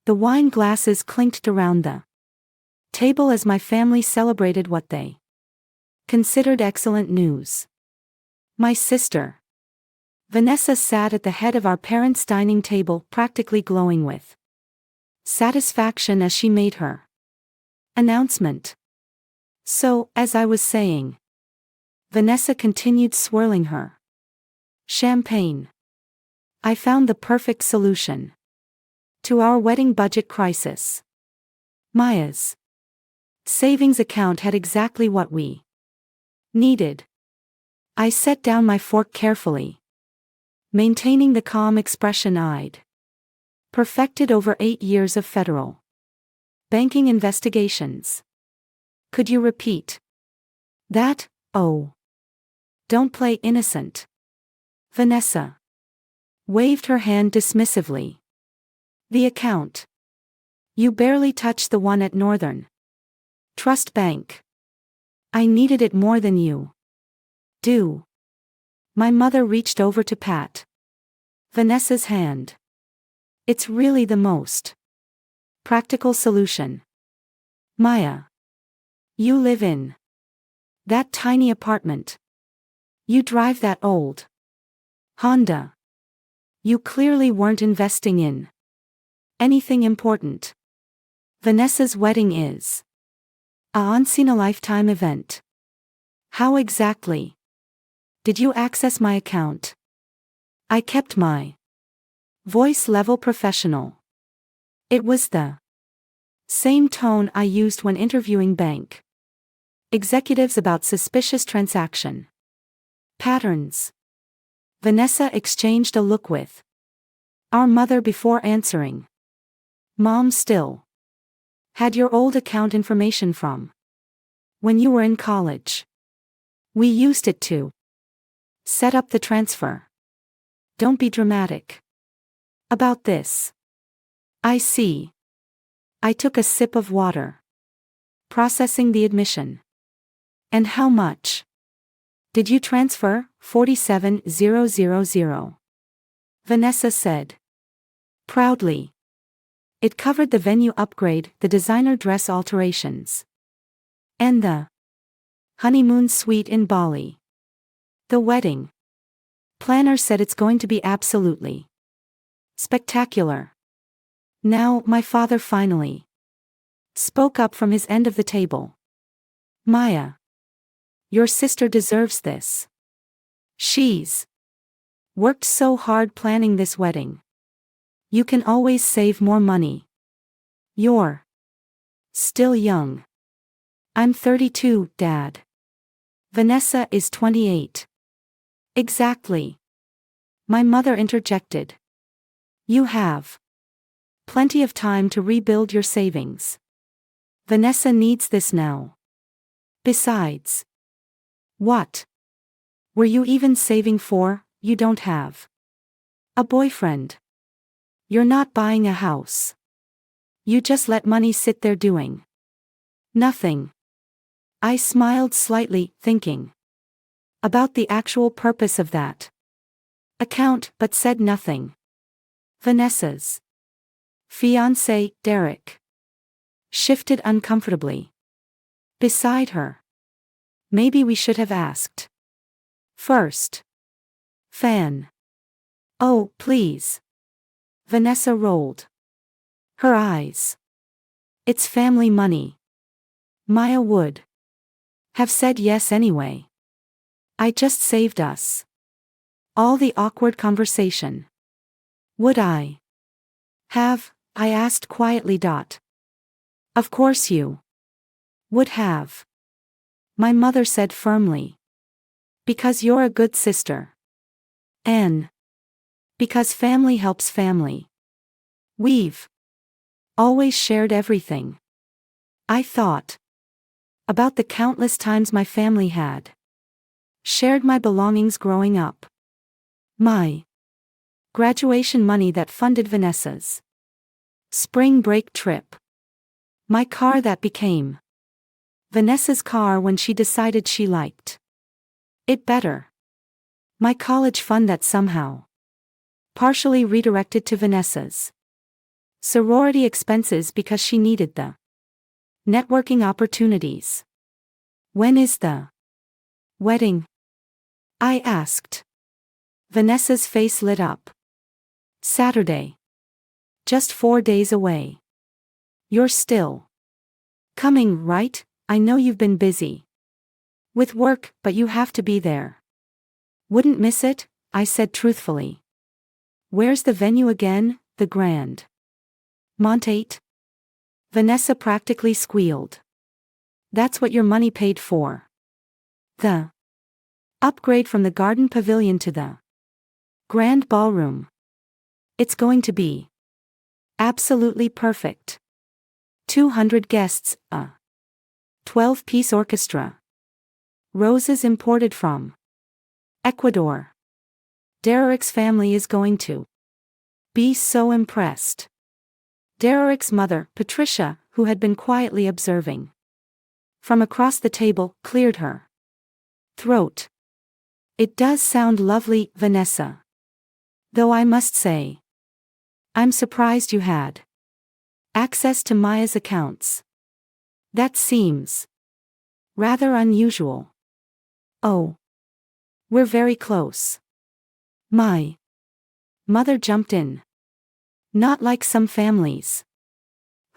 The wine glasses clinked around the table as my family celebrated what they considered excellent news. My sister, Vanessa, sat at the head of our parents' dining table, practically glowing with satisfaction as she made her announcement. So, as I was saying, Vanessa continued swirling her champagne. I found the perfect solution to our wedding budget crisis. Maya's savings account had exactly what we needed. I set down my fork carefully, maintaining the calm expression I'd perfected over 8 years of federal banking investigations. Could you repeat that? Oh. Don't play innocent. Vanessa waved her hand dismissively. The account. You barely touched the one at Northern Trust Bank. I needed it more than you do. My mother reached over to pat Vanessa's hand. It's really the most practical solution. Maya, you live in that tiny apartment. You drive that old Honda. You clearly weren't investing in anything important. Vanessa's wedding is a once-in-a-lifetime event. How exactly did you access my account? I kept my voice level professional. It was the same tone I used when interviewing bank executives about suspicious transaction patterns. Vanessa exchanged a look with our mother before answering. Mom, still had your old account information from when you were in college. We used it to set up the transfer. Don't be dramatic about this. I see. I took a sip of water, processing the admission. And how much did you transfer? 47,000. Vanessa said proudly. It covered the venue upgrade, the designer dress alterations, and the honeymoon suite in Bali. The wedding planner said it's going to be absolutely spectacular. Now, my father finally spoke up from his end of the table. Maya, your sister deserves this. She's worked so hard planning this wedding. You can always save more money. You're still young. I'm 32, Dad. Vanessa is 28. Exactly. My mother interjected. You have plenty of time to rebuild your savings. Vanessa needs this now. Besides, what were you even saving for? You don't have a boyfriend. You're not buying a house. You just let money sit there doing nothing. I smiled slightly, thinking about the actual purpose of that account, but said nothing. Vanessa's fiancé, Derek, shifted uncomfortably beside her. Maybe we should have asked first. Fan. Oh, please. Vanessa rolled her eyes. It's family money. Maya would have said yes anyway. I just saved us all the awkward conversation. Would I have? I asked quietly. Of course you would have. My mother said firmly. Because you're a good sister. And because family helps family. We've always shared everything. I thought about the countless times my family had shared my belongings growing up. My graduation money that funded Vanessa's spring break trip. My car that became Vanessa's car when she decided she liked it better. My college fund that somehow partially redirected to Vanessa's Sorority expenses because she needed the networking opportunities. When is the wedding? I asked. Vanessa's face lit up. Saturday. Just 4 days away. You're still coming, right? I know you've been busy with work, but you have to be there. Wouldn't miss it, I said truthfully. Where's the venue again? The Grand Montate? Vanessa practically squealed. That's what your money paid for. The upgrade from the garden pavilion to the grand ballroom. It's going to be absolutely perfect. 200 guests, a 12-piece orchestra. Roses imported from Ecuador. Derek's family is going to be so impressed. Derek's mother, Patricia, who had been quietly observing from across the table, cleared her throat. It does sound lovely, Vanessa. Though I must say, I'm surprised you had access to Maya's accounts. That seems rather unusual. Oh. We're very close. My mother jumped in. Not like some families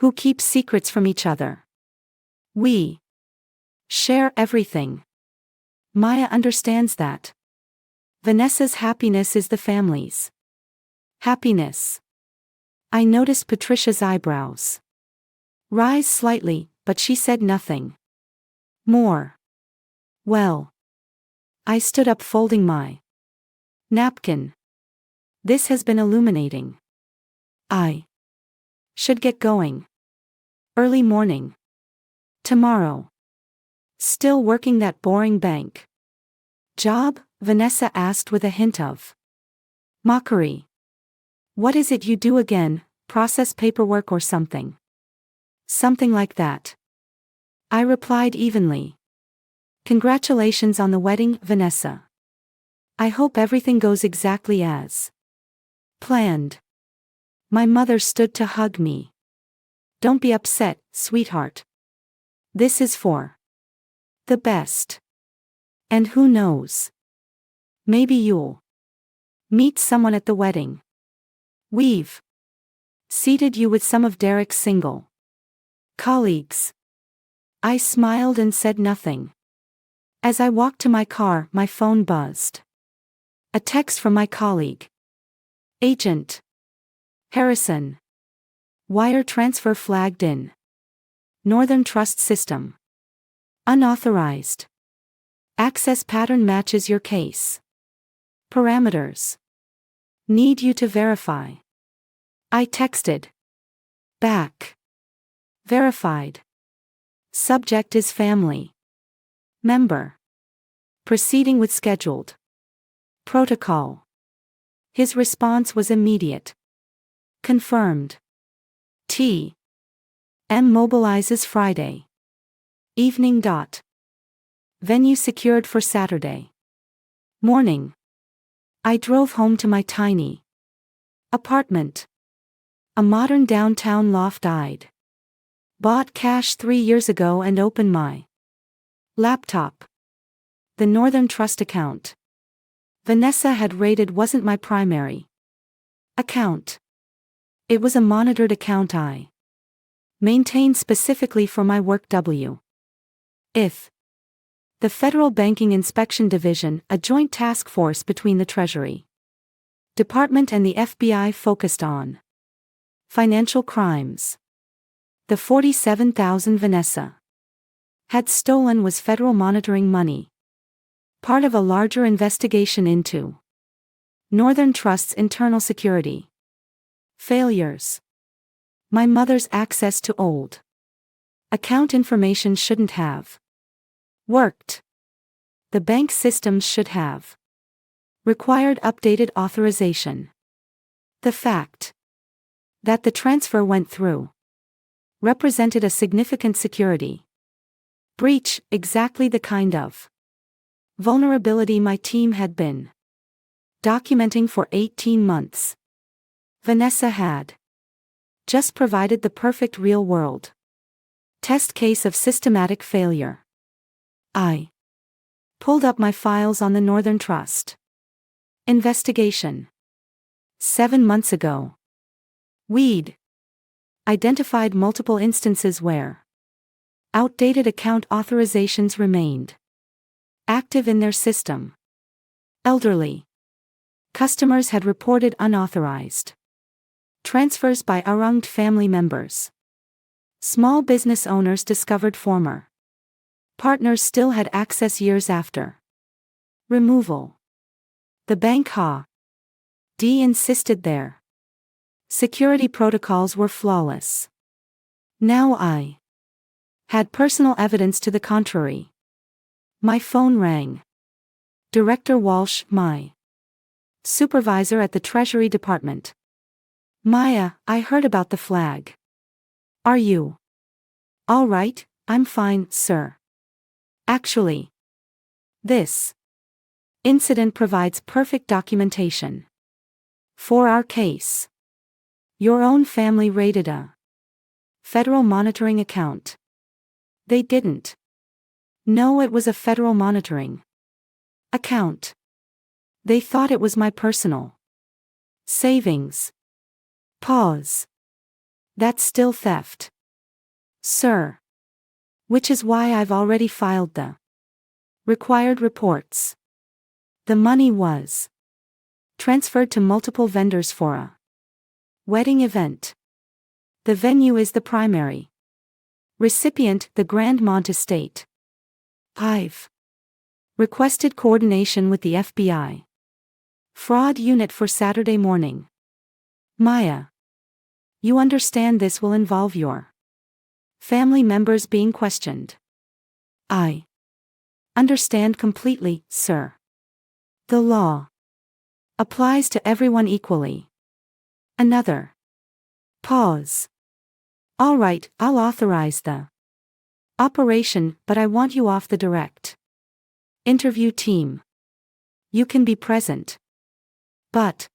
who keep secrets from each other. We share everything. Maya understands that. Vanessa's happiness is the family's happiness. I noticed Patricia's eyebrows rise slightly, but she said nothing more. Well. I stood up, folding my napkin. This has been illuminating. I should get going. Early morning. Tomorrow. Still working that boring bank job? Vanessa asked with a hint of mockery. What is it you do again? Process paperwork or something? Something like that. I replied evenly. Congratulations on the wedding, Vanessa. I hope everything goes exactly as planned. My mother stood to hug me. Don't be upset, sweetheart. This is for the best. And who knows? Maybe you'll meet someone at the wedding. We've seated you with some of Derek's single colleagues. I smiled and said nothing. As I walked to my car, my phone buzzed. A text from my colleague. Agent Harrison. Wire transfer flagged in Northern Trust System. Unauthorized. Access pattern matches your case. Parameters. Need you to verify. I texted back. Verified. Subject is family member. Proceeding with scheduled protocol. His response was immediate. Confirmed. T. M mobilizes Friday evening. Venue secured for Saturday morning. I drove home to my tiny apartment. A modern downtown loft I'd bought cash 3 years ago and opened my laptop. The Northern Trust account Vanessa had raided wasn't my primary account. It was a monitored account I maintained specifically for my work. If the Federal Banking Inspection Division, a joint task force between the Treasury Department and the FBI focused on financial crimes. The $47,000 Vanessa had stolen was federal monitoring money. Part of a larger investigation into Northern Trust's internal security failures. My mother's access to old account information shouldn't have worked. The bank systems should have required updated authorization. The fact that the transfer went through represented a significant security breach, exactly the kind of vulnerability my team had been documenting for 18 months. Vanessa had Just provided the perfect real-world test case of systematic failure. I pulled up my files on the Northern Trust investigation. 7 months ago. We'd identified multiple instances where outdated account authorizations remained active in their system. Elderly customers had reported unauthorized transfers by errunged family members. Small business owners discovered former partners still had access years after removal. The bank insisted their security protocols were flawless. Now I had personal evidence to the contrary. My phone rang. Director Walsh, my supervisor at the Treasury Department. Maya, I heard about the flag. Are you all right? I'm fine, sir. Actually, this incident provides perfect documentation for our case. Your own family raided a federal monitoring account. They didn't know it was a federal monitoring account. They thought it was my personal savings. Pause. That's still theft, sir. Which is why I've already filed the required reports. The money was transferred to multiple vendors for a wedding event. The venue is the primary recipient, the Grandmont Estate. I've requested coordination with the FBI fraud unit for Saturday morning. Maya, you understand this will involve your family members being questioned. I understand completely, sir. The law applies to everyone equally. Another pause. All right, I'll authorize the operation, but I want you off the direct interview team. You can be present, but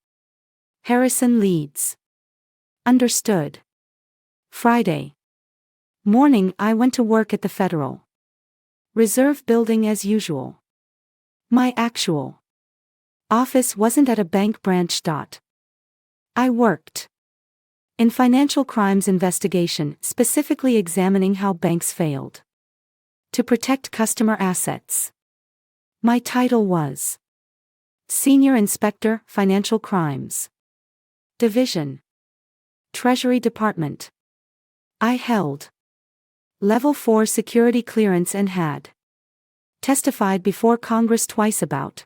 Harrison leads. Understood. Friday morning, I went to work at the Federal Reserve Building as usual. My actual office wasn't at a bank branch. I worked in financial crimes investigation, specifically examining how banks failed to protect customer assets. My title was Senior Inspector, Financial Crimes Division, Treasury Department. I held Level 4 security clearance and had testified before Congress twice about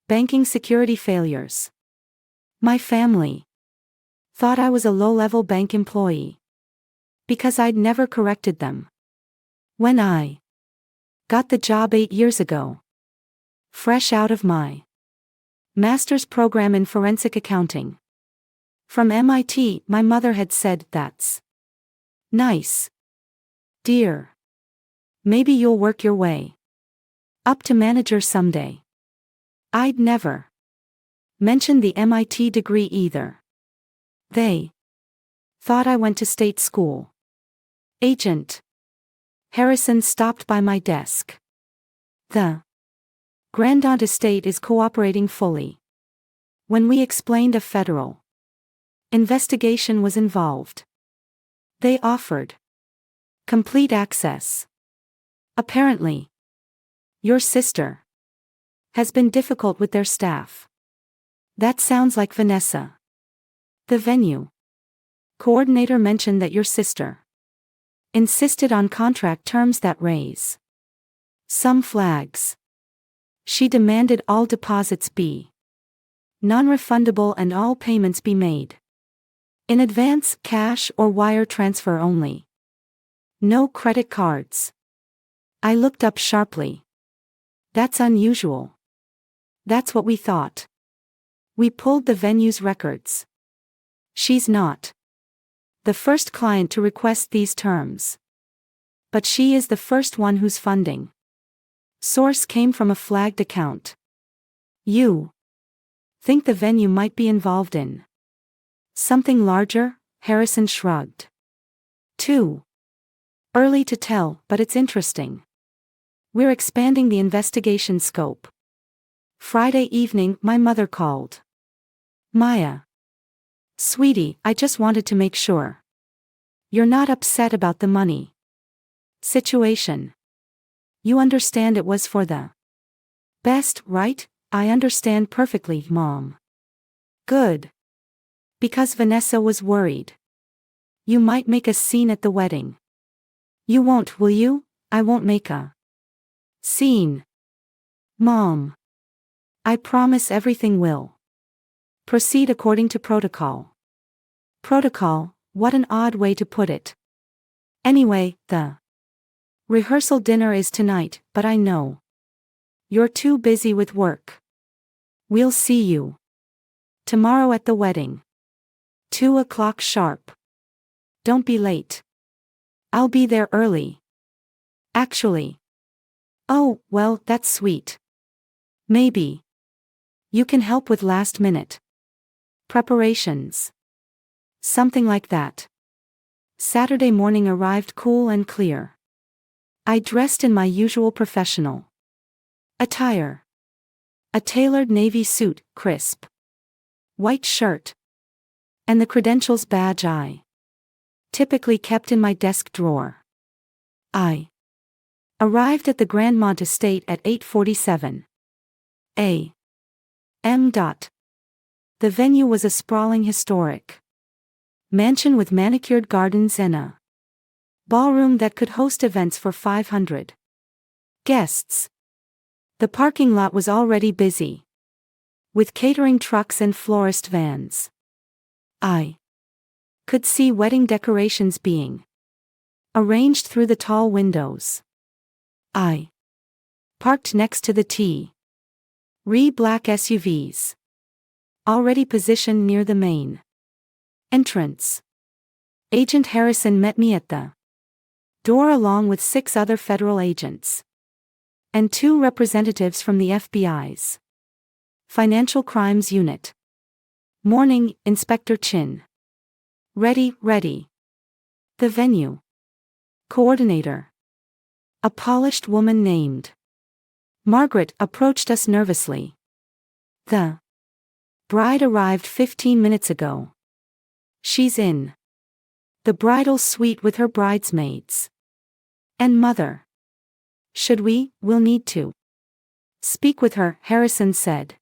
banking security failures. My family thought I was a low-level bank employee because I'd never corrected them. When I got the job 8 years ago, fresh out of my master's program in forensic accounting from MIT, my mother had said, "That's nice, dear. Maybe you'll work your way up to manager someday." I'd never mentioned the MIT degree either. They thought I went to state school. Agent Harrison stopped by my desk. The Grandmont Estate is cooperating fully. When we explained a federal investigation was involved, they offered complete access. Apparently, your sister has been difficult with their staff. That sounds like Vanessa. The venue coordinator mentioned that your sister insisted on contract terms that raise some flags. She demanded all deposits be non-refundable and all payments be made in advance, cash or wire transfer only. No credit cards. I looked up sharply. That's unusual. That's what we thought. We pulled the venue's records. She's not the first client to request these terms, but she is the first one whose funding source came from a flagged account. You think the venue might be involved in something larger? Harrison shrugged. Too early to tell, but it's interesting. We're expanding the investigation scope. Friday evening, my mother called. Maya. Sweetie, I just wanted to make sure. You're not upset about the money situation. You understand it was for the best, right? I understand perfectly, Mom. Good. Because Vanessa was worried. You might make a scene at the wedding. You won't, will you? I won't make a scene. Mom. I promise everything will proceed according to protocol. Protocol, what an odd way to put it. Anyway, the rehearsal dinner is tonight, but I know you're too busy with work. We'll see you tomorrow at the wedding. 2 o'clock sharp. Don't be late. I'll be there early. Actually. Oh, well, that's sweet. Maybe you can help with last minute preparations. Something like that. Saturday morning arrived cool and clear. I dressed in my usual professional attire. A tailored navy suit, crisp white shirt, and the credentials badge I typically kept in my desk drawer. I arrived at the Grandmont estate at 8:47 a.m. The venue was a sprawling historic mansion with manicured gardens and a ballroom that could host events for 500 guests. The parking lot was already busy with catering trucks and florist vans. I could see wedding decorations being arranged through the tall windows. I parked next to the black SUVs, already positioned near the main entrance. Agent Harrison met me at the door along with 6 other federal agents and 2 representatives from the FBI's Financial Crimes Unit. Morning, Inspector Chin. Ready. The venue coordinator, a polished woman named Margaret, approached us nervously. The bride arrived 15 minutes ago. She's in the bridal suite with her bridesmaids and mother. We'll need to speak with her, Harrison said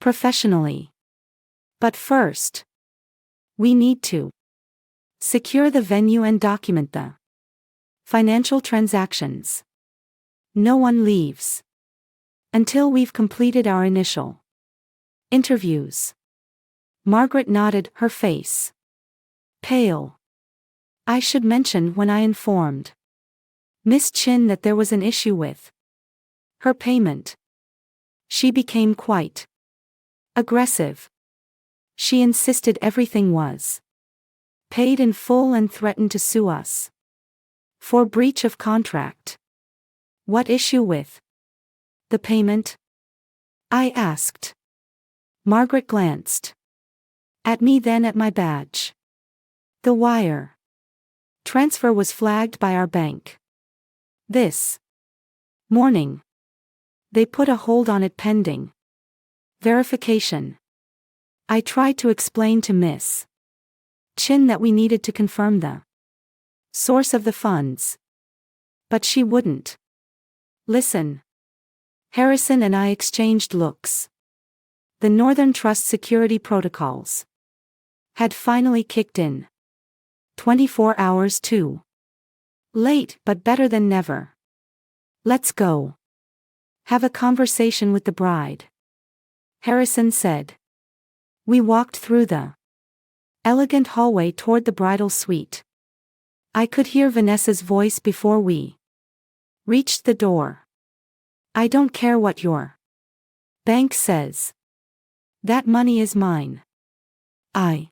professionally. But first, we need to secure the venue and document the financial transactions. No one leaves until we've completed our initial interviews. Margaret nodded, her face pale. I should mention when I informed Miss Chin that there was an issue with her payment. She became quite aggressive. She insisted everything was paid in full and threatened to sue us for breach of contract. What issue with the payment? I asked. Margaret glanced at me, then at my badge. The wire transfer was flagged by our bank this morning. They put a hold on it pending verification. I tried to explain to Miss Chin that we needed to confirm the source of the funds, but she wouldn't listen. Harrison and I exchanged looks. The Northern Trust security protocols had finally kicked in. 24 hours too late, but better than never. Let's go have a conversation with the bride, Harrison said. We walked through the elegant hallway toward the bridal suite. I could hear Vanessa's voice before we reached the door. I don't care what your bank says. That money is mine. I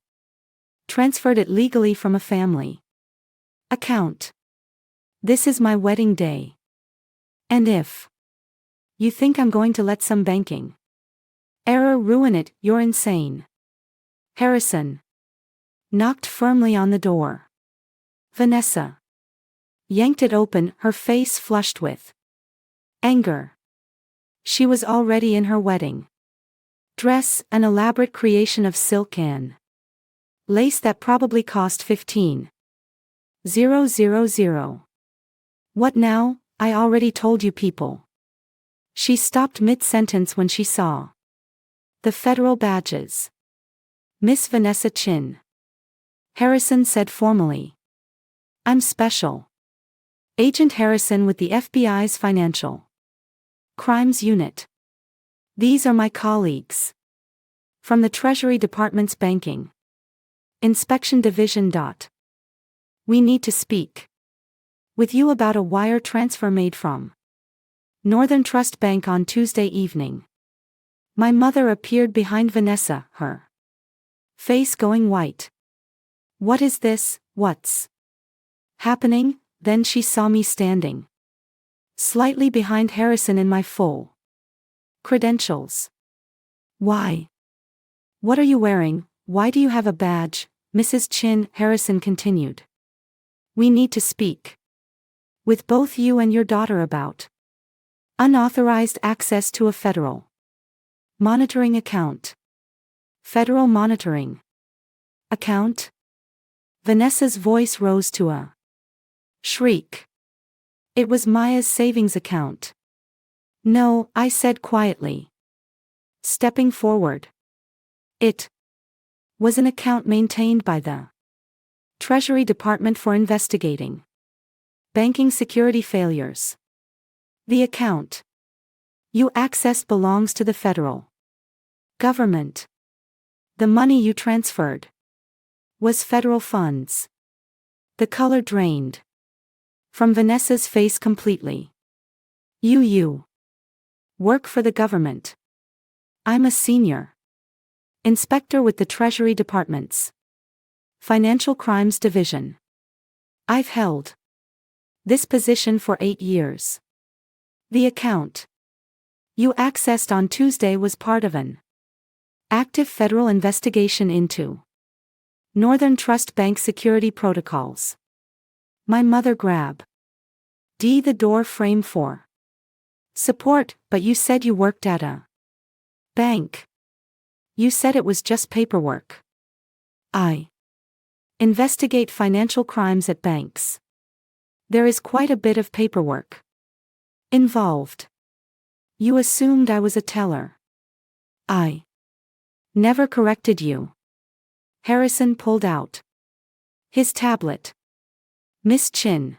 transferred it legally from a family account. This is my wedding day. And if you think I'm going to let some banking error ruin it, you're insane. Harrison Knocked firmly on the door. Vanessa yanked it open, her face flushed with anger. She was already in her wedding dress, an elaborate creation of silk and lace that probably cost 15,000. What now? I already told you people. She stopped mid-sentence when she saw the federal badges. Miss Vanessa Chin. Harrison said formally. I'm Special Agent Harrison with the FBI's Financial Crimes Unit. These are my colleagues from the Treasury Department's Banking Inspection Division. We need to speak with you about a wire transfer made from Northern Trust Bank on Tuesday evening. My mother appeared behind Vanessa, her face going white. What is this? What's happening? Then she saw me standing slightly behind Harrison in my full credentials. Why? What are you wearing? Why do you have a badge? Mrs. Chin, Harrison continued. We need to speak with both you and your daughter about unauthorized access to a federal monitoring account. Federal monitoring account? Vanessa's voice rose to a shriek. It was Maya's savings account. No, I said quietly, stepping forward. It was an account maintained by the Treasury Department for investigating banking security failures. The account you accessed belongs to the federal government. The money you transferred was federal funds. The color drained from Vanessa's face completely. You work for the government. I'm a senior inspector with the Treasury Department's Financial Crimes Division. I've held this position for 8 years. The account you accessed on Tuesday was part of an active federal investigation into Northern Trust Bank security protocols. My mother grabbed the door frame for support. But you said you worked at a bank. You said it was just paperwork. I investigate financial crimes at banks. There is quite a bit of paperwork involved. You assumed I was a teller. I never corrected you. Harrison pulled out his tablet. Miss Chin.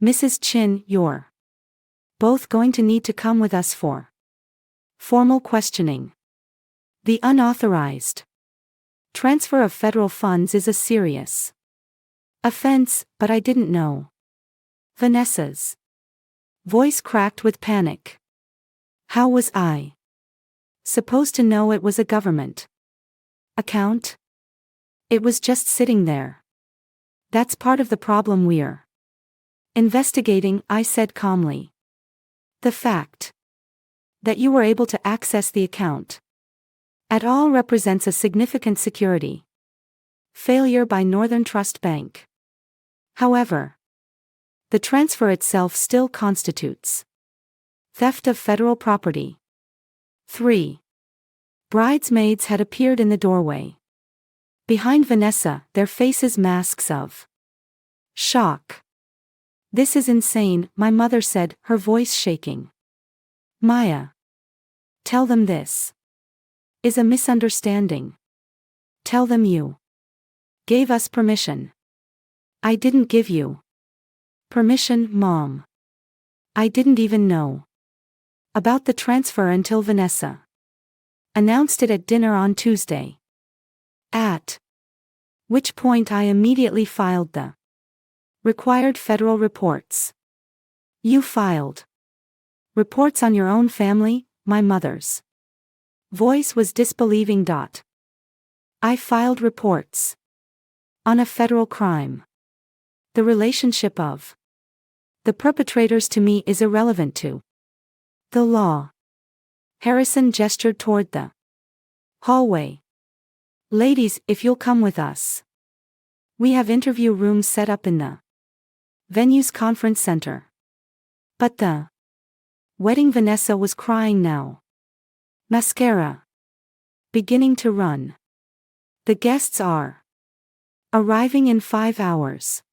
Mrs. Chin, you're both going to need to come with us for formal questioning. The unauthorized transfer of federal funds is a serious offense, but I didn't know. Vanessa's voice cracked with panic. How was I supposed to know it was a government account? It was just sitting there. That's part of the problem we're investigating, I said calmly. The fact that you were able to access the account at all represents a significant security failure by Northern Trust Bank. However, the transfer itself still constitutes theft of federal property. 3 bridesmaids had appeared in the doorway behind Vanessa, their faces masks of shock. This is insane, my mother said, her voice shaking. Maya, tell them this is a misunderstanding. Tell them you gave us permission. I didn't give you permission, Mom. I didn't even know about the transfer until Vanessa announced it at dinner on Tuesday. At which point I immediately filed the required federal reports. You filed reports on your own family? My mother's voice was disbelieving. I filed reports on a federal crime. The relationship of the perpetrators to me is irrelevant to the law. Harrison gestured toward the hallway. Ladies, if you'll come with us. We have interview rooms set up in the venue's conference center. But the wedding. Vanessa was crying now. Mascara beginning to run. The guests are arriving in 5 hours.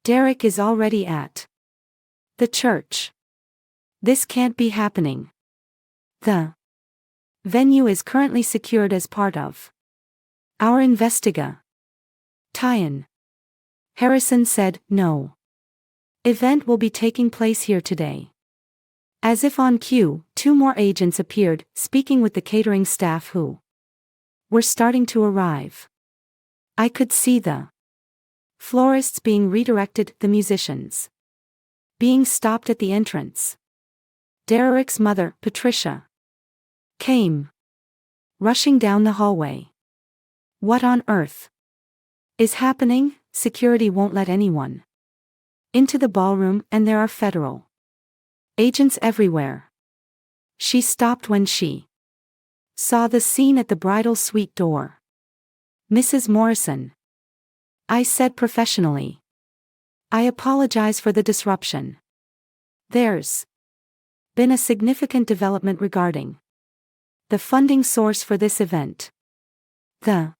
Derek is already at the church. This can't be happening. The venue is currently secured as part of our investigation. Harrison said, no. Event will be taking place here today. As if on cue, 2 more agents appeared, speaking with the catering staff who were starting to arrive. I could see the florists being redirected, the musicians being stopped at the entrance. Derek's mother, Patricia, came rushing down the hallway. What on earth is happening? Security won't let anyone into the ballroom, and there are federal agents everywhere. She stopped when she saw the scene at the bridal suite door. Mrs. Morrison, I said professionally. I apologize for the disruption. There's been a significant development regarding the funding source for this event. The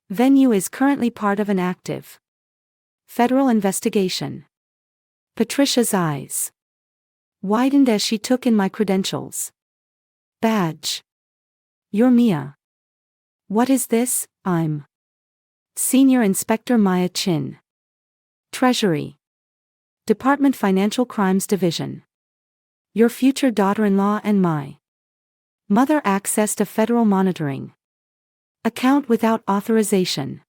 venue is currently part of an active federal investigation. Patricia's eyes widened as she took in my credentials. Badge. You're Mia. What is this? I'm Senior Inspector Maya Chin. Treasury Department Financial Crimes Division. Your future daughter-in-law and my mother accessed a federal monitoring account without authorization.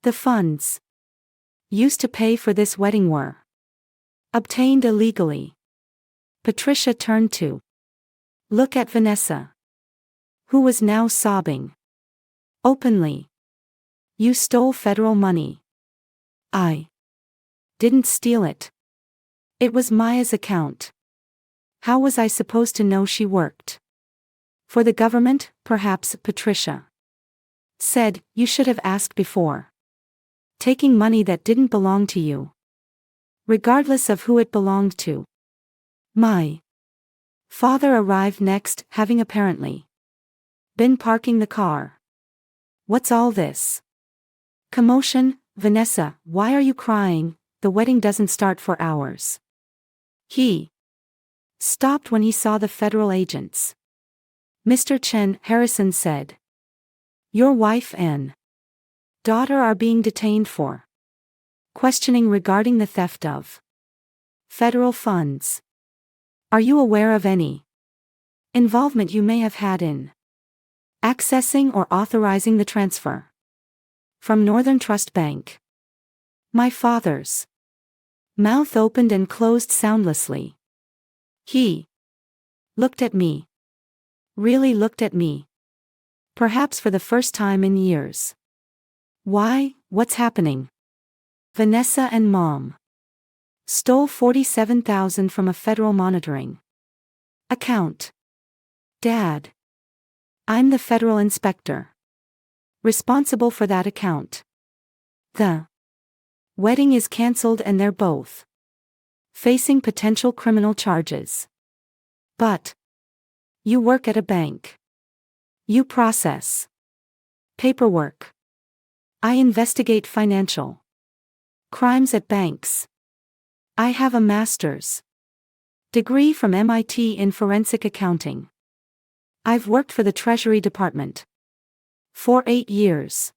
The funds used to pay for this wedding were obtained illegally. Patricia turned to look at Vanessa, who was now sobbing openly. You stole federal money. I didn't steal it. It was Maya's account. How was I supposed to know she worked for the government? Perhaps, Patricia said. You should have asked before taking money that didn't belong to you, regardless of who it belonged to. My father arrived next, having apparently been parking the car. What's all this commotion? Vanessa, why are you crying? The wedding doesn't start for hours. He stopped when he saw the federal agents. Mr. Chen, Harrison said. Your wife and daughter are being detained for questioning regarding the theft of federal funds. Are you aware of any involvement you may have had in accessing or authorizing the transfer from Northern Trust Bank? My father's mouth opened and closed soundlessly. He looked at me. Really looked at me. Perhaps for the first time in years. Why? What's happening? Vanessa and Mom stole $47,000 from a federal monitoring account. Dad, I'm the federal inspector responsible for that account. The wedding is cancelled and they're both facing potential criminal charges. But you work at a bank. You process paperwork. I investigate financial crimes at banks. I have a master's degree from MIT in forensic accounting. I've worked for the Treasury Department for 8 years.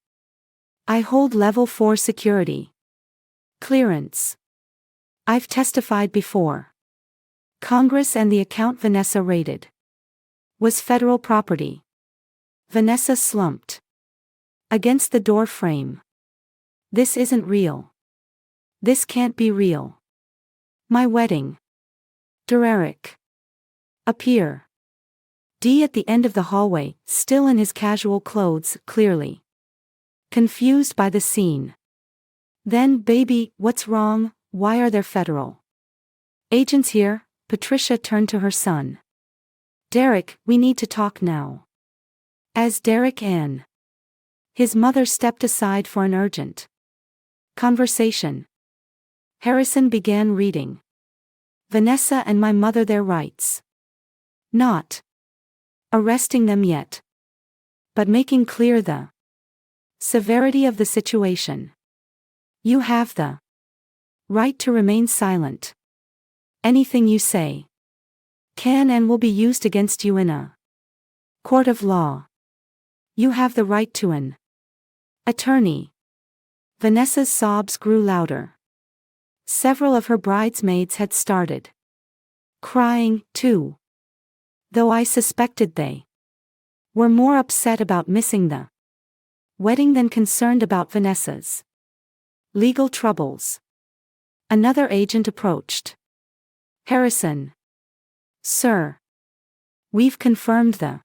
I hold level 4 security clearance. I've testified before Congress, and the account Vanessa raided was federal property. Vanessa slumped against the door frame. This isn't real. This can't be real. My wedding. Derek appear. D at the end of the hallway, still in his casual clothes, clearly confused by the scene. Then, baby, what's wrong? Why are there federal agents here? Patricia turned to her son. Derek, we need to talk now. As Derek and his mother stepped aside for an urgent Conversation. Harrison began reading. Vanessa and my mother their rights. Not arresting them yet, but making clear the severity of the situation. You have the right to remain silent. Anything you say can and will be used against you in a court of law. You have the right to an attorney. Vanessa's sobs grew louder. Several of her bridesmaids had started crying, too, though I suspected they were more upset about missing the wedding than concerned about Vanessa's legal troubles. Another agent approached. Harrison. Sir. We've confirmed the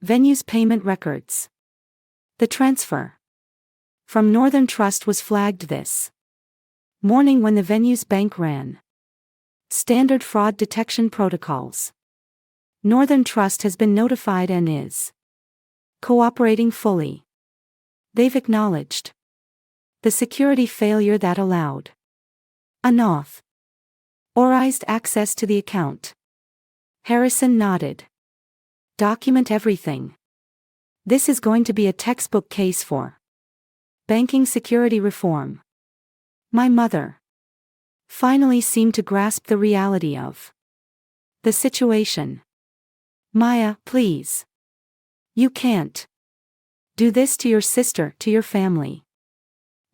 venue's payment records. The transfer from Northern Trust was flagged this morning when the venue's bank ran standard fraud detection protocols. Northern Trust has been notified and is cooperating fully. They've acknowledged the security failure that allowed unauthorized access to the account. Harrison nodded. Document everything. This is going to be a textbook case for banking security reform. My mother finally seemed to grasp the reality of the situation. Maya, please. You can't do this to your sister, to your family.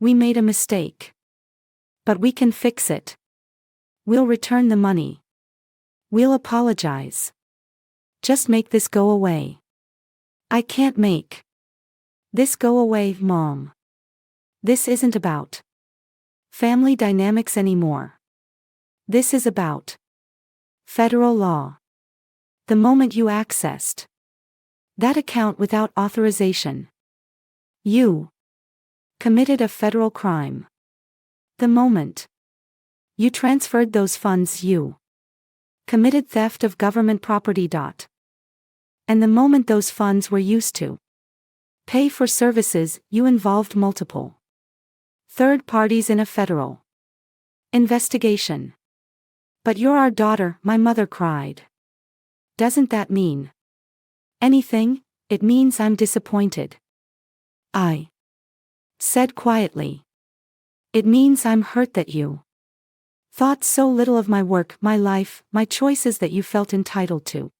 We made a mistake. But we can fix it. We'll return the money. We'll apologize. Just make this go away. I can't make this go away, Mom. This isn't about family dynamics anymore. This is about federal law. The moment you accessed that account without authorization, you committed a federal crime. The moment you transferred those funds, you committed theft of government property. And the moment those funds were used to pay for services, you involved multiple third parties in a federal investigation. But you're our daughter, my mother cried. Doesn't that mean anything? It means I'm disappointed, I said quietly. It means I'm hurt that you thought so little of my work, my life, my choices that you felt entitled to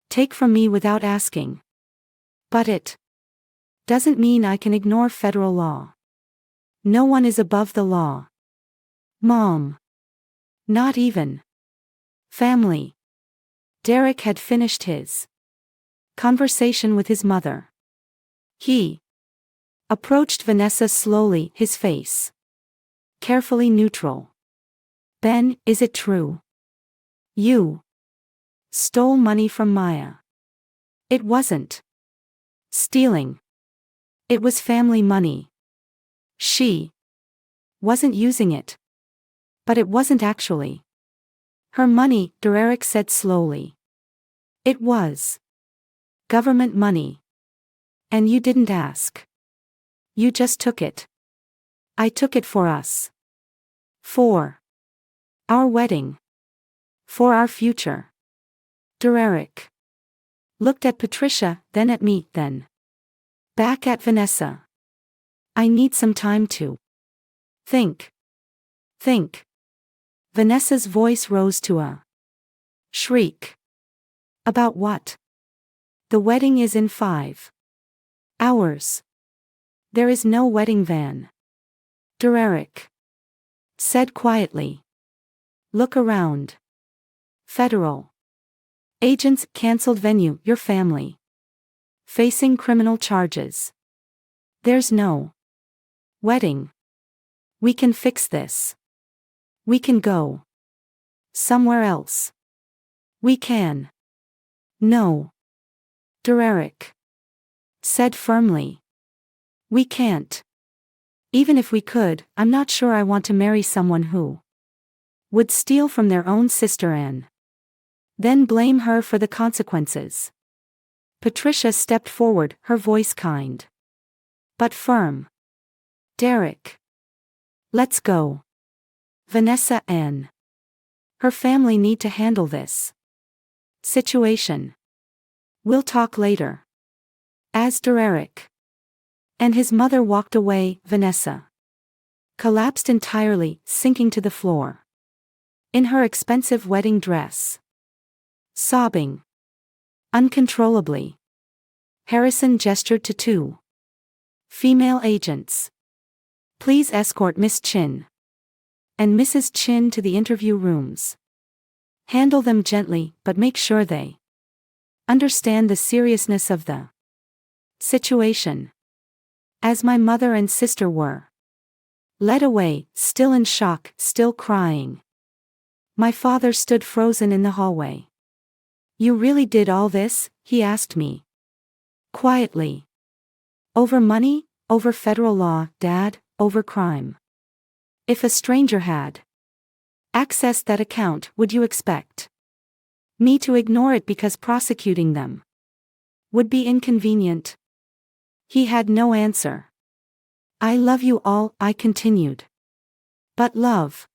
take from me without asking. But it doesn't mean I can ignore federal law. No one is above the law. Mom. Not even family. Derek had finished his conversation with his mother. He approached Vanessa slowly, his face carefully neutral. Ben, is it true? You stole money from Maya. It wasn't stealing. It was family money. She wasn't using it. But it wasn't actually her money, Derek said slowly. It was government money. And you didn't ask. You just took it. I took it for us. For our wedding. For our future. Derek looked at Patricia, then at me, then back at Vanessa. I need some time to think. Think. Vanessa's voice rose to a shriek. About what? The wedding is in 5 hours. There is no wedding van. Derek said quietly. Look around. Federal agents cancelled venue, your family facing criminal charges. There's no wedding. We can fix this. We can go somewhere else. We can. No. Derek said firmly. We can't. Even if we could, I'm not sure I want to marry someone who would steal from their own sister and then blame her for the consequences. Patricia stepped forward, her voice kind but firm. Derek Let's go. Vanessa Ann. Her family need to handle this situation. We'll talk later. As Derek and his mother walked away, Vanessa collapsed entirely, sinking to the floor. In her expensive wedding dress. Sobbing uncontrollably. Harrison gestured to two female agents. Please escort Miss Chin and Mrs. Chin to the interview rooms. Handle them gently, but make sure they understand the seriousness of the situation. As my mother and sister were led away, still in shock, still crying. My father stood frozen in the hallway. You really did all this? He asked me. Quietly. Over money? Over federal law, Dad? Over crime? If a stranger had accessed that account, would you expect me to ignore it because prosecuting them would be inconvenient? He had no answer. I love you all, I continued. But love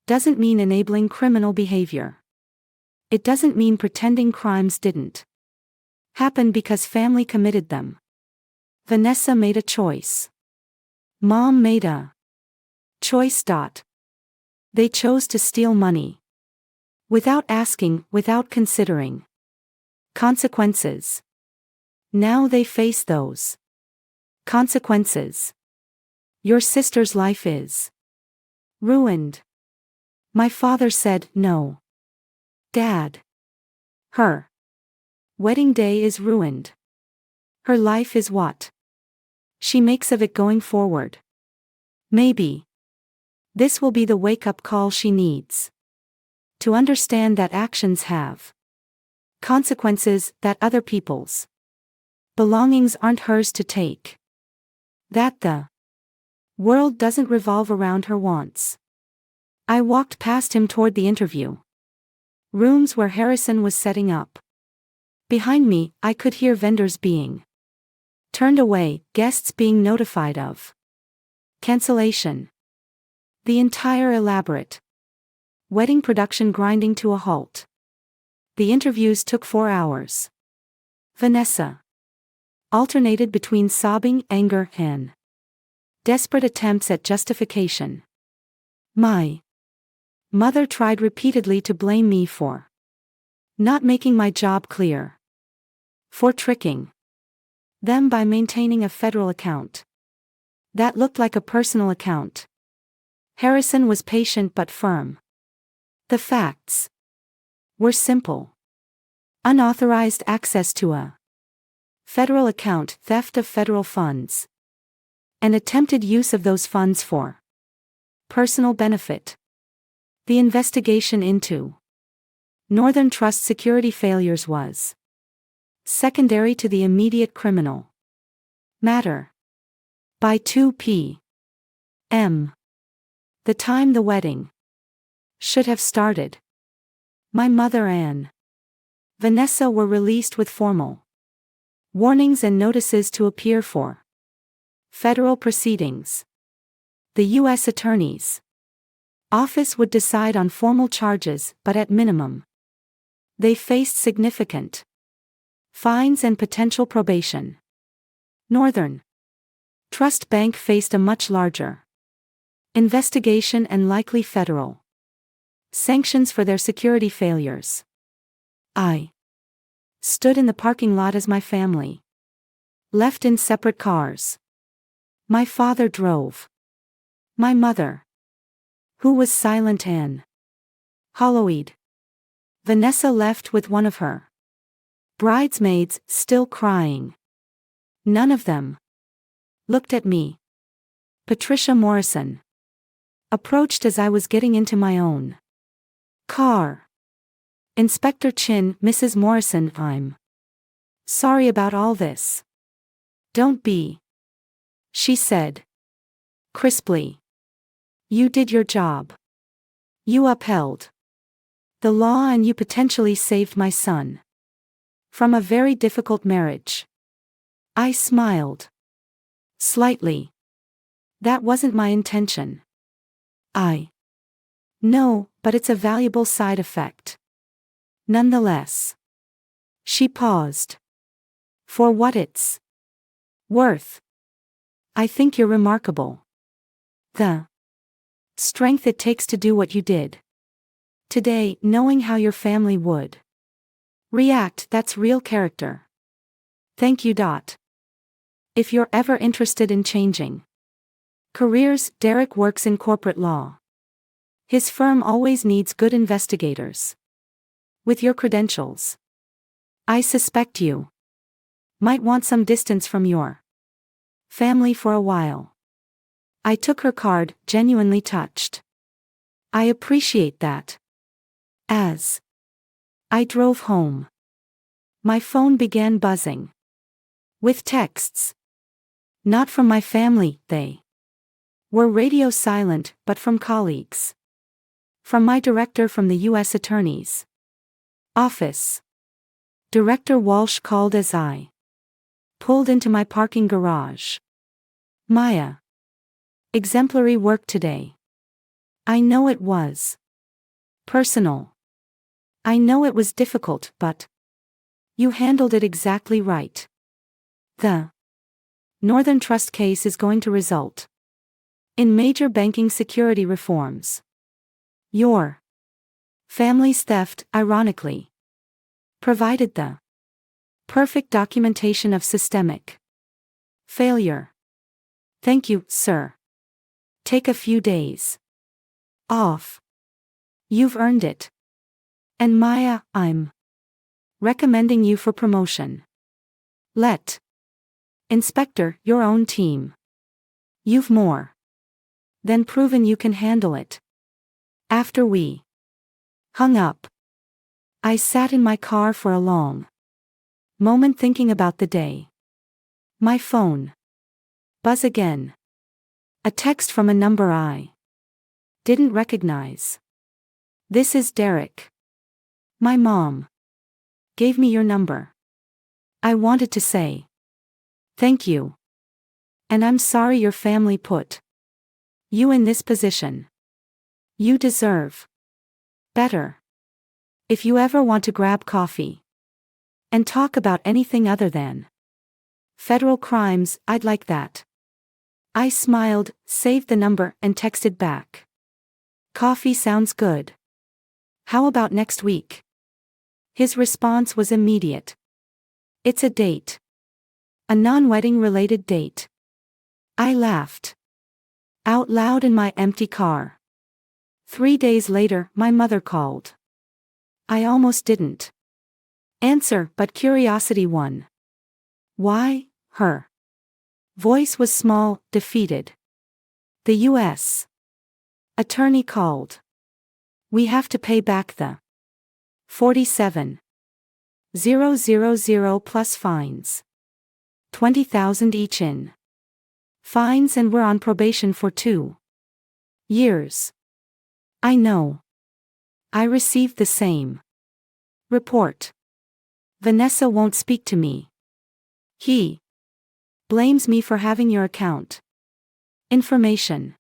doesn't mean enabling criminal behavior. It doesn't mean pretending crimes didn't happen because family committed them. Vanessa made a choice. Mom made a choice. They chose to steal money. Without asking, without considering consequences. Now they face those consequences. Your sister's life is ruined. My father said, no. Dad. Her wedding day is ruined. Her life is what she makes of it going forward. Maybe this will be the wake-up call she needs. To understand that actions have consequences, that other people's belongings aren't hers to take. That the world doesn't revolve around her wants. I walked past him toward the interview rooms where Harrison was setting up. Behind me, I could hear vendors being turned away, guests being notified of cancellation. The entire elaborate wedding production grinding to a halt. The interviews took 4 hours. Vanessa alternated between sobbing, anger, and desperate attempts at justification. My mother tried repeatedly to blame me for not making my job clear, for tricking them by maintaining a federal account that looked like a personal account. Harrison was patient but firm. The facts were simple. Unauthorized access to a federal account, theft of federal funds, and attempted use of those funds for personal benefit. The investigation into Northern Trust security failures was secondary to the immediate criminal matter. By 2 p.m., the time the wedding should have started, my mother and Vanessa were released with formal warnings and notices to appear for federal proceedings. The U.S. Attorney's Office would decide on formal charges, but at minimum, they faced significant fines and potential probation. Northern Trust Bank faced a much larger investigation and likely federal sanctions for their security failures. I stood in the parking lot as my family left in separate cars. My father drove. My mother, who was silent and hollow-eyed, Vanessa left with one of her bridesmaids, still crying. None of them looked at me. Patricia Morrison approached as I was getting into my own car. Inspector Chin, Mrs. Morrison, I'm sorry about all this. Don't be, she said crisply. You did your job. You upheld the law and you potentially saved my son from a very difficult marriage. I smiled slightly. That wasn't my intention. I know, but it's a valuable side effect. Nonetheless. She paused. For what it's worth. I think you're remarkable. The strength it takes to do what you did today, knowing how your family would react, that's real character. Thank you. If you're ever interested in changing careers, Derek works in corporate law. His firm always needs good investigators. With your credentials, I suspect you might want some distance from your family for a while. I took her card, genuinely touched. I appreciate that. As I drove home, my phone began buzzing with texts. Not from my family, they were radio silent, but from colleagues. From my director from the U.S. Attorney's office. Director Walsh called as I pulled into my parking garage. Maya. Exemplary work today. I know it was personal. I know it was difficult, but you handled it exactly right. The Northern Trust case is going to result in major banking security reforms. Your family's theft, ironically, provided the perfect documentation of systemic failure. Thank you, sir. Take a few days off. You've earned it. And Maya, I'm recommending you for promotion. Let Inspector your own team. You've more than proven you can handle it. After we hung up, I sat in my car for a long moment thinking about the day. My phone buzz again. A text from a number I didn't recognize. This is Derek. My mom gave me your number. I wanted to say thank you. And I'm sorry your family put you in this position. You deserve better. If you ever want to grab coffee and talk about anything other than federal crimes, I'd like that. I smiled, saved the number, and texted back. Coffee sounds good. How about next week? His response was immediate. It's a date. A non-wedding related date. I laughed out loud in my empty car. 3 days later, my mother called. I almost didn't answer, but curiosity won. Why, her voice was small, defeated. The U.S. attorney called. We have to pay back the 47,000 plus fines. 20,000 each in fines, and we're on probation for 2 years. I know. I received the same report. Vanessa won't speak to me. He blames me for having your account information.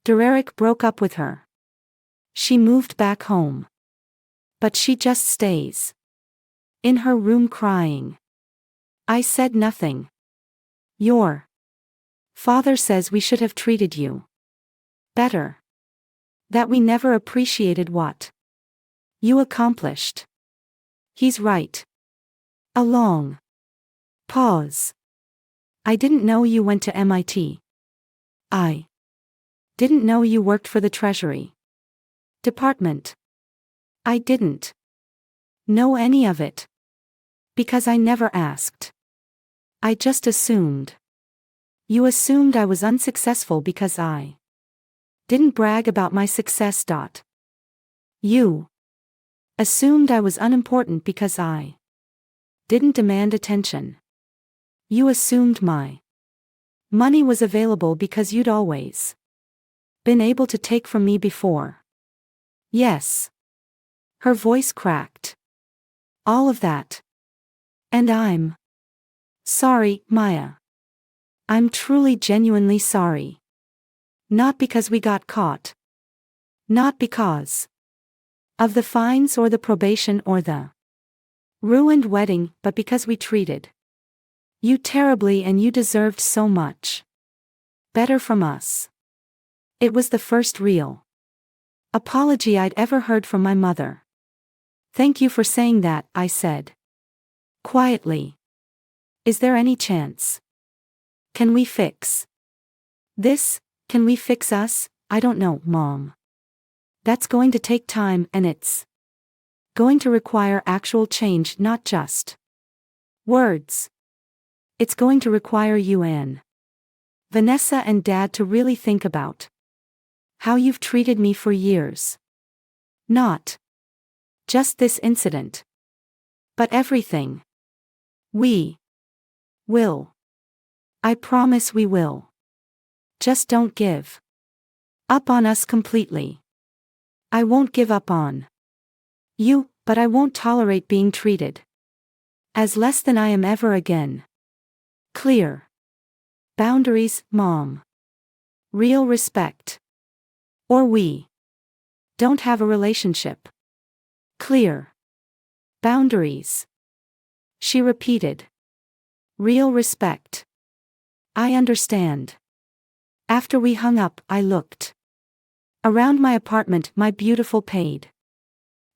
Derek broke up with her. She moved back home. But she just stays in her room crying. I said nothing. Your father says we should have treated you better. That we never appreciated what you accomplished. He's right. A long pause. I didn't know you went to MIT. I didn't know you worked for the Treasury Department. I didn't know any of it. Because I never asked. I just assumed. You assumed I was unsuccessful because I didn't brag about my success. You assumed I was unimportant because I didn't demand attention. You assumed my money was available because you'd always been able to take from me before. Yes. Her voice cracked. All of that. And I'm sorry, Maya. I'm truly genuinely sorry. Not because we got caught. Not because of the fines or the probation or the ruined wedding, but because we treated you terribly and you deserved so much better from us. It was the first real apology I'd ever heard from my mother. Thank you for saying that, I said quietly. Is there any chance? Can we fix this? Can we fix us? I don't know, Mom. That's going to take time, and it's going to require actual change, not just words. It's going to require you and Vanessa and Dad to really think about how you've treated me for years. Not just this incident, but everything. We will. I promise we will. Just don't give up on us completely. I won't give up on you, but I won't tolerate being treated as less than I am ever again. Clear boundaries, Mom. Real respect. Or we don't have a relationship. Clear boundaries. She repeated. Real respect. I understand. After we hung up, I looked around my apartment, my beautiful paid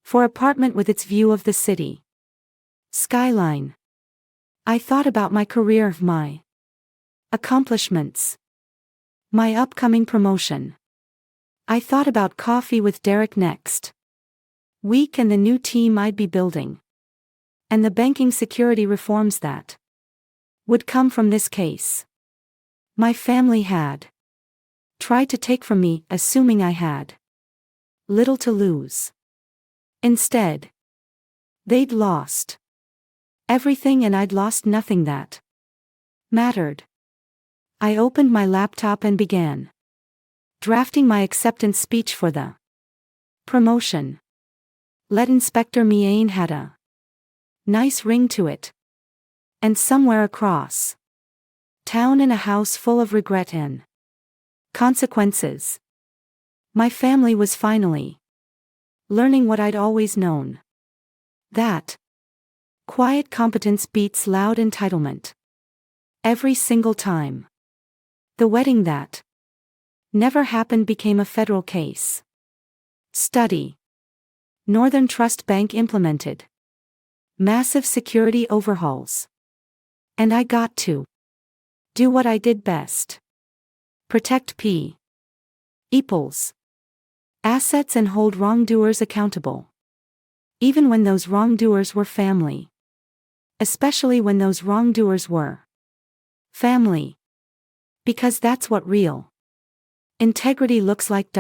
for apartment with its view of the city skyline. I thought about my career, my accomplishments, my upcoming promotion. I thought about coffee with Derek next week and the new team I'd be building, and the banking security reforms that would come from this case. My family had tried to take from me, assuming I had little to lose. Instead, they'd lost everything and I'd lost nothing that mattered. I opened my laptop and began drafting my acceptance speech for the promotion. Lead Inspector Miane had a nice ring to it. And somewhere across town, in a house full of regret and consequences, my family was finally learning what I'd always known. That quiet competence beats loud entitlement. Every single time. The wedding that never happened became a federal case study. Northern Trust Bank implemented massive security overhauls. And I got to do what I did best. Protect people's assets and hold wrongdoers accountable. Even when those wrongdoers were family. Especially when those wrongdoers were family. Because that's what real integrity looks like.